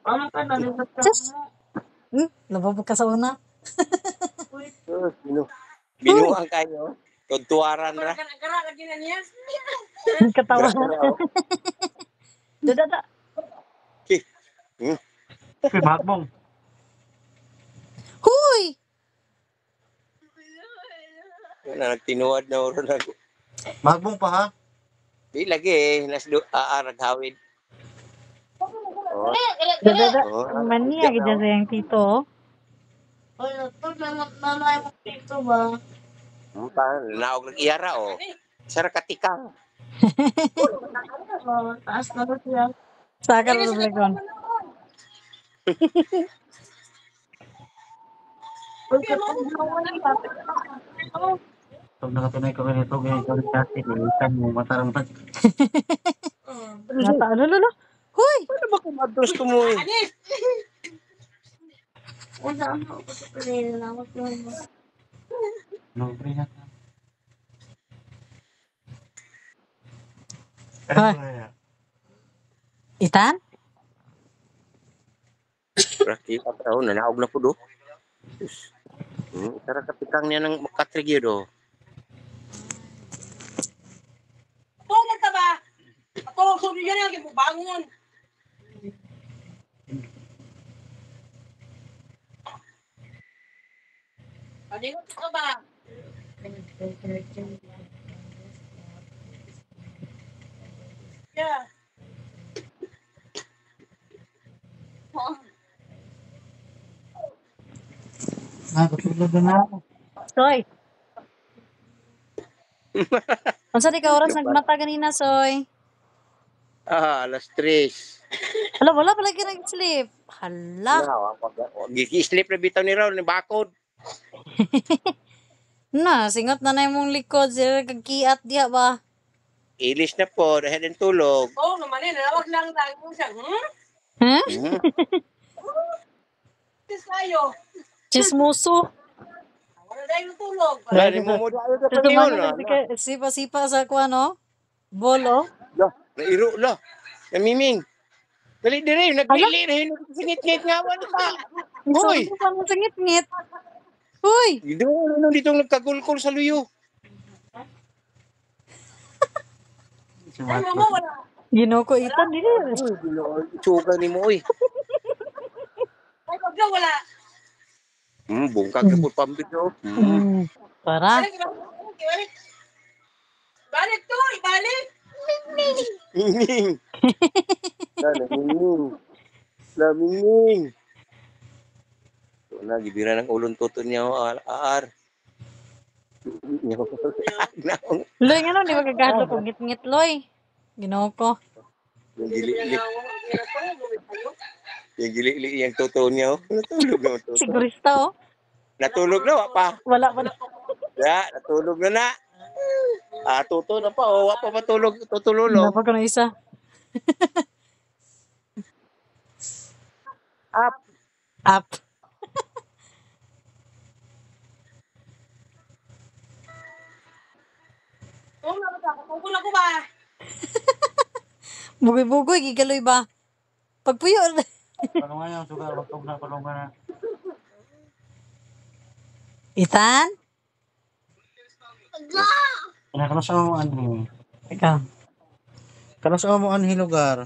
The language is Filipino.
Ano ka na libat ka Just, mo? lababog ka sa una. Binuang kayo. Tuntuaran ra. Gara lagi na niya. Katawa. Gra-gra. Dada. Kay Magbong. Huy! Na nagtinuad na oro na. Magbong pa ha? Di lagi naghawid. Oh. Dada. Oh, Mania ka dyan sa yung tito. Oy, ito nanay mo dito ba? Naog ng iyara o. Sara katikang. Taas na ba siya? Sakal na blagon. Uy, pag nakatunay ko ganito, ganyan ka rin dati, nilitan mo, matarang pa. Nata, ano? Huy! Ano ba kung madros ko mo eh? Wala ako sa pinilawat mo. No, pre na. Itan? Berarti na naog na po do. Sara katikang niya ng makatrigyo do. Tulog ka ba? Tulog sa yan yung bangon. Adingot ka ba? Yeah. Tutulog na ako. Soy. Unsa di ka oras nagmata ganina, Soy? Alas 3. Hala, wala pala ka nag-sleep. Hala. Gigi-sleep na bitaw ni Raul ni bakod. Na, singot na na mong likod. Sila kagkiat diha ba? Ilis na po dahil ng tulog. Oo naman eh, nalawag lang mo siya. Huh? Tis tayo. Chismoso. Wala dahil tulog. Wala ni mo mo dayo ka Ito niyon. man sipa-sipa sa kuano. Bolo. Nairo la. Namiming. Dali dire naglili rin singit-ngit nga wala pa. Hoy, Gusto mo sa ngit-ngit. Huy! dito nagkagulkol sa luyo. Ay, mama, wala. Ginoko itan dili. Suga ni mo oy. Ay, pag na wala. Bungkag ka po pambit no. Para. Balik. Balik to, ibalik. Ming. Laming. Na gibira ng ulon tuto niya aar. Loy nga no, di ba kagahadlo ko ngit-ngit loy. Ginoko. Yung gili-li yung tuto niya. Natulog na tuto. Sigurista oh. Natulog na wa pa. Wala pa. Ya, natulog na. Tuto na pa wa pa matulog tutulolo. Napa ko na isa. Up. Oo, nakapagpagpag ko ba? Bugoy-bugoy gigaloy ba? Pagpuyo. Palungan yung sugar, matog na palungan na. Itan? Kana sa mo anhi. Ikaw. Kana sa mo anhi lugar.